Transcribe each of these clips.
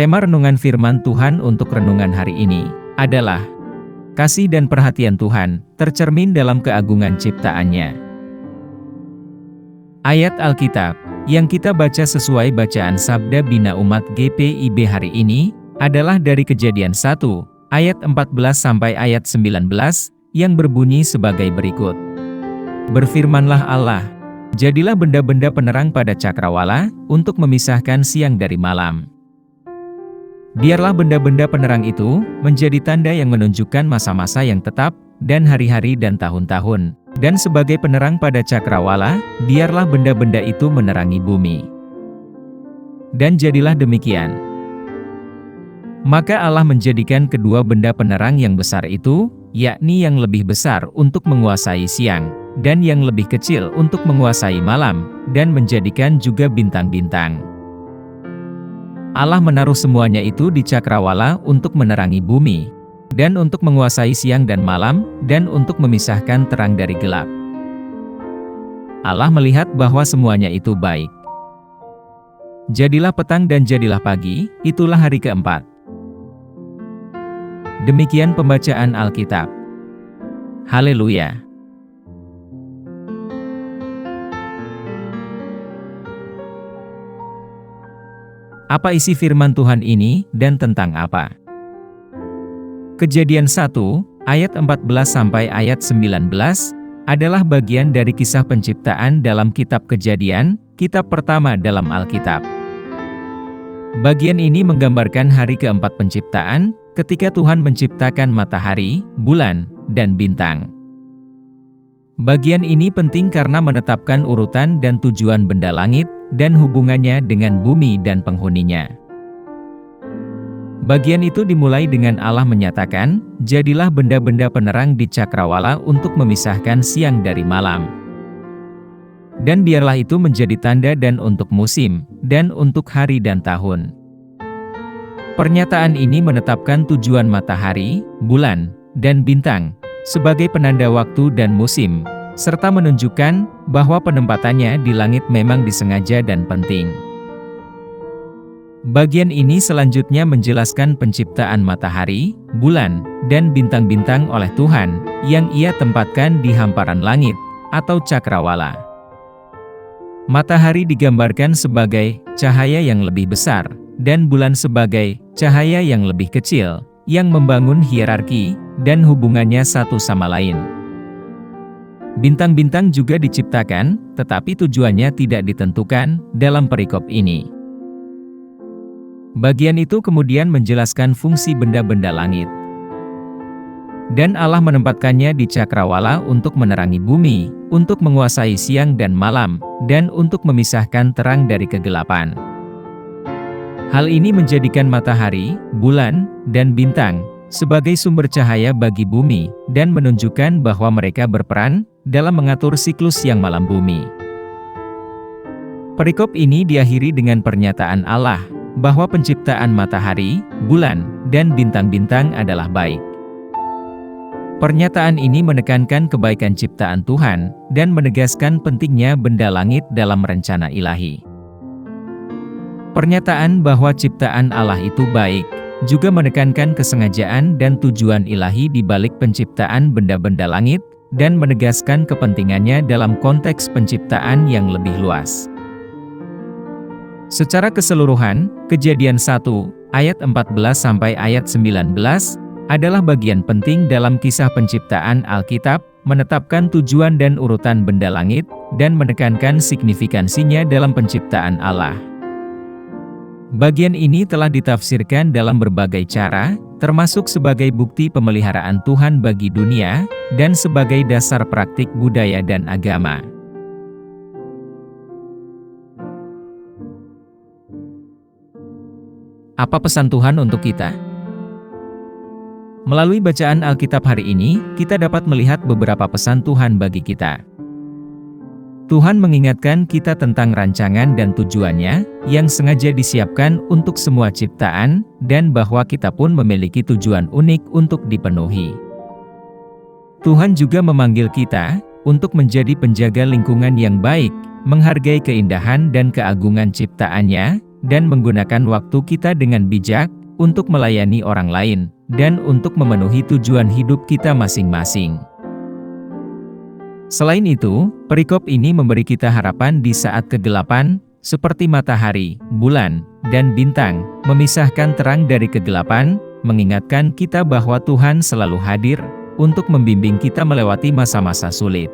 Tema renungan firman Tuhan untuk renungan hari ini adalah kasih dan perhatian Tuhan tercermin dalam keagungan ciptaannya. Ayat Alkitab yang kita baca sesuai bacaan Sabda Bina Umat GPIB hari ini adalah dari Kejadian 1 ayat 14 sampai ayat 19 yang berbunyi sebagai berikut. Berfirmanlah Allah, jadilah benda-benda penerang pada cakrawala untuk memisahkan siang dari malam. Biarlah benda-benda penerang itu menjadi tanda yang menunjukkan masa-masa yang tetap, dan hari-hari dan tahun-tahun. Dan sebagai penerang pada cakrawala, biarlah benda-benda itu menerangi bumi. Dan jadilah demikian. Maka Allah menjadikan kedua benda penerang yang besar itu, yakni yang lebih besar untuk menguasai siang, dan yang lebih kecil untuk menguasai malam, dan menjadikan juga bintang-bintang. Allah menaruh semuanya itu di cakrawala untuk menerangi bumi, dan untuk menguasai siang dan malam, dan untuk memisahkan terang dari gelap. Allah melihat bahwa semuanya itu baik. Jadilah petang dan jadilah pagi, itulah hari keempat. Demikian pembacaan Alkitab. Haleluya! Apa isi firman Tuhan ini, dan tentang apa? Kejadian 1, ayat 14 sampai ayat 19, adalah bagian dari kisah penciptaan dalam kitab Kejadian, kitab pertama dalam Alkitab. Bagian ini menggambarkan hari keempat penciptaan, ketika Tuhan menciptakan matahari, bulan, dan bintang. Bagian ini penting karena menetapkan urutan dan tujuan benda langit, dan hubungannya dengan bumi dan penghuninya. Bagian itu dimulai dengan Allah menyatakan, jadilah benda-benda penerang di cakrawala untuk memisahkan siang dari malam. Dan biarlah itu menjadi tanda dan untuk musim, dan untuk hari dan tahun. Pernyataan ini menetapkan tujuan matahari, bulan, dan bintang, sebagai penanda waktu dan musim, serta menunjukkan bahwa penempatannya di langit memang disengaja dan penting. Bagian ini selanjutnya menjelaskan penciptaan matahari, bulan, dan bintang-bintang oleh Tuhan, yang Ia tempatkan di hamparan langit, atau cakrawala. Matahari digambarkan sebagai cahaya yang lebih besar, dan bulan sebagai cahaya yang lebih kecil, yang membangun hierarki, dan hubungannya satu sama lain. Bintang-bintang juga diciptakan, tetapi tujuannya tidak ditentukan dalam perikop ini. Bagian itu kemudian menjelaskan fungsi benda-benda langit. Dan Allah menempatkannya di cakrawala untuk menerangi bumi, untuk menguasai siang dan malam, dan untuk memisahkan terang dari kegelapan. Hal ini menjadikan matahari, bulan, dan bintang sebagai sumber cahaya bagi bumi, dan menunjukkan bahwa mereka berperan dalam mengatur siklus siang malam bumi. Perikop ini diakhiri dengan pernyataan Allah, bahwa penciptaan matahari, bulan, dan bintang-bintang adalah baik. Pernyataan ini menekankan kebaikan ciptaan Tuhan, dan menegaskan pentingnya benda langit dalam rencana ilahi. Pernyataan bahwa ciptaan Allah itu baik, juga menekankan kesengajaan dan tujuan ilahi di balik penciptaan benda-benda langit, dan menegaskan kepentingannya dalam konteks penciptaan yang lebih luas. Secara keseluruhan, Kejadian 1, ayat 14 sampai ayat 19, adalah bagian penting dalam kisah penciptaan Alkitab, menetapkan tujuan dan urutan benda langit, dan menekankan signifikansinya dalam penciptaan Allah. Bagian ini telah ditafsirkan dalam berbagai cara, termasuk sebagai bukti pemeliharaan Tuhan bagi dunia, dan sebagai dasar praktik budaya dan agama. Apa pesan Tuhan untuk kita? Melalui bacaan Alkitab hari ini, kita dapat melihat beberapa pesan Tuhan bagi kita. Tuhan mengingatkan kita tentang rancangan dan tujuannya, yang sengaja disiapkan untuk semua ciptaan, dan bahwa kita pun memiliki tujuan unik untuk dipenuhi. Tuhan juga memanggil kita untuk menjadi penjaga lingkungan yang baik, menghargai keindahan dan keagungan ciptaannya, dan menggunakan waktu kita dengan bijak untuk melayani orang lain dan untuk memenuhi tujuan hidup kita masing-masing. Selain itu, perikop ini memberi kita harapan di saat kegelapan, seperti matahari, bulan, dan bintang, memisahkan terang dari kegelapan, mengingatkan kita bahwa Tuhan selalu hadir untuk membimbing kita melewati masa-masa sulit.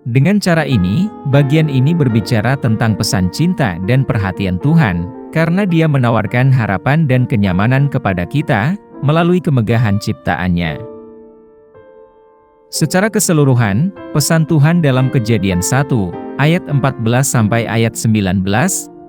Dengan cara ini, bagian ini berbicara tentang pesan cinta dan perhatian Tuhan, karena Dia menawarkan harapan dan kenyamanan kepada kita melalui kemegahan ciptaannya. Secara keseluruhan, pesan Tuhan dalam Kejadian 1, ayat 14 sampai ayat 19,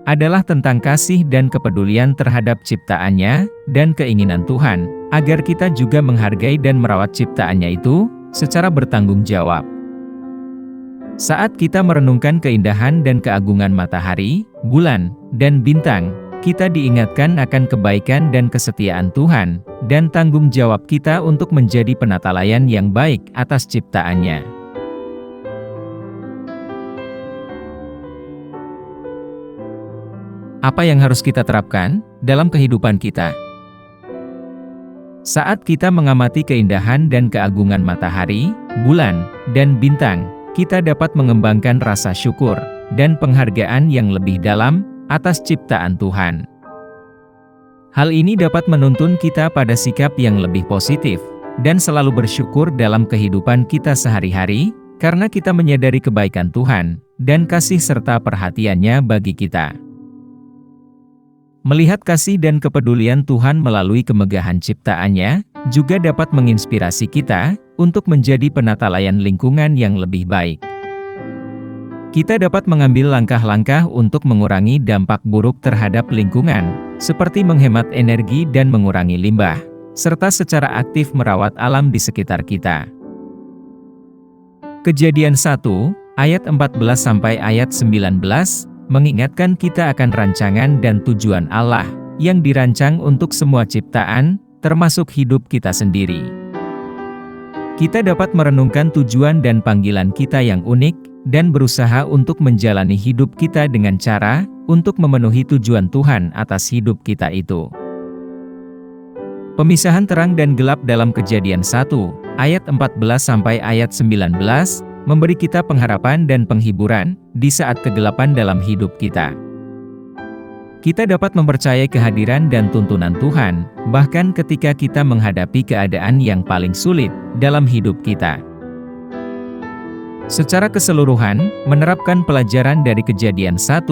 adalah tentang kasih dan kepedulian terhadap ciptaannya, dan keinginan Tuhan, agar kita juga menghargai dan merawat ciptaannya itu, secara bertanggung jawab. Saat kita merenungkan keindahan dan keagungan matahari, bulan, dan bintang, kita diingatkan akan kebaikan dan kesetiaan Tuhan, dan tanggung jawab kita untuk menjadi penatalayan yang baik atas ciptaannya. Apa yang harus kita terapkan dalam kehidupan kita? Saat kita mengamati keindahan dan keagungan matahari, bulan, dan bintang, kita dapat mengembangkan rasa syukur dan penghargaan yang lebih dalam atas ciptaan Tuhan. Hal ini dapat menuntun kita pada sikap yang lebih positif dan selalu bersyukur dalam kehidupan kita sehari-hari, karena kita menyadari kebaikan Tuhan dan kasih serta perhatiannya bagi kita. Melihat kasih dan kepedulian Tuhan melalui kemegahan ciptaannya, juga dapat menginspirasi kita untuk menjadi penatalayan lingkungan yang lebih baik. Kita dapat mengambil langkah-langkah untuk mengurangi dampak buruk terhadap lingkungan, seperti menghemat energi dan mengurangi limbah, serta secara aktif merawat alam di sekitar kita. Kejadian 1, ayat 14 sampai ayat 19, mengingatkan kita akan rancangan dan tujuan Allah yang dirancang untuk semua ciptaan, termasuk hidup kita sendiri. Kita dapat merenungkan tujuan dan panggilan kita yang unik, dan berusaha untuk menjalani hidup kita dengan cara untuk memenuhi tujuan Tuhan atas hidup kita itu. Pemisahan terang dan gelap dalam Kejadian 1, ayat 14 sampai ayat 19, memberi kita pengharapan dan penghiburan di saat kegelapan dalam hidup kita. Kita dapat mempercayai kehadiran dan tuntunan Tuhan, bahkan ketika kita menghadapi keadaan yang paling sulit dalam hidup kita. Secara keseluruhan, menerapkan pelajaran dari Kejadian 1,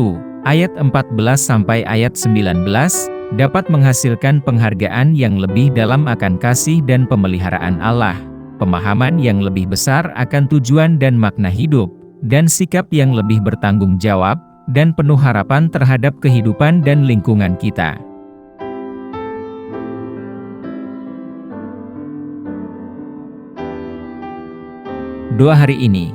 ayat 14 sampai ayat 19, dapat menghasilkan penghargaan yang lebih dalam akan kasih dan pemeliharaan Allah, pemahaman yang lebih besar akan tujuan dan makna hidup, dan sikap yang lebih bertanggung jawab, dan penuh harapan terhadap kehidupan dan lingkungan kita. Doa hari ini.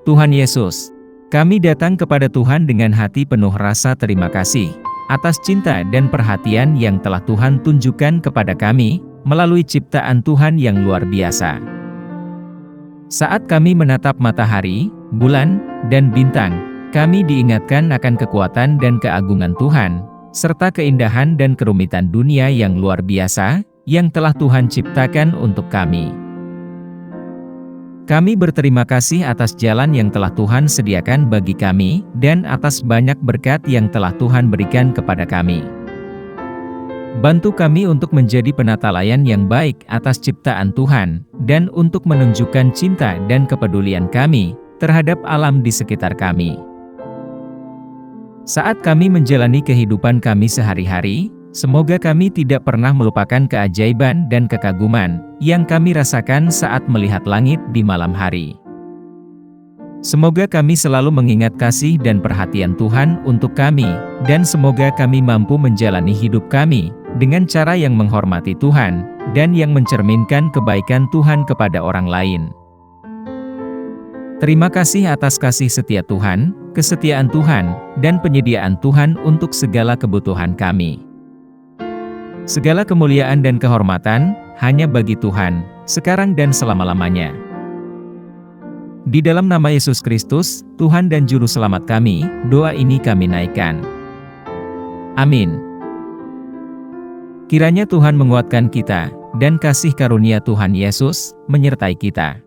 Tuhan Yesus, kami datang kepada Tuhan dengan hati penuh rasa terima kasih atas cinta dan perhatian yang telah Tuhan tunjukkan kepada kami melalui ciptaan Tuhan yang luar biasa. Saat kami menatap matahari, bulan, dan bintang, kami diingatkan akan kekuatan dan keagungan Tuhan, serta keindahan dan kerumitan dunia yang luar biasa yang telah Tuhan ciptakan untuk kami. Kami berterima kasih atas jalan yang telah Tuhan sediakan bagi kami, dan atas banyak berkat yang telah Tuhan berikan kepada kami. Bantu kami untuk menjadi penatalayan yang baik atas ciptaan Tuhan, dan untuk menunjukkan cinta dan kepedulian kami terhadap alam di sekitar kami. Saat kami menjalani kehidupan kami sehari-hari, semoga kami tidak pernah melupakan keajaiban dan kekaguman yang kami rasakan saat melihat langit di malam hari. Semoga kami selalu mengingat kasih dan perhatian Tuhan untuk kami, dan semoga kami mampu menjalani hidup kami dengan cara yang menghormati Tuhan, dan yang mencerminkan kebaikan Tuhan kepada orang lain. Terima kasih atas kasih setia Tuhan, kesetiaan Tuhan, dan penyediaan Tuhan untuk segala kebutuhan kami. Segala kemuliaan dan kehormatan hanya bagi Tuhan, sekarang dan selama-lamanya. Di dalam nama Yesus Kristus, Tuhan dan Juru Selamat kami, doa ini kami naikkan. Amin. Kiranya Tuhan menguatkan kita, dan kasih karunia Tuhan Yesus menyertai kita.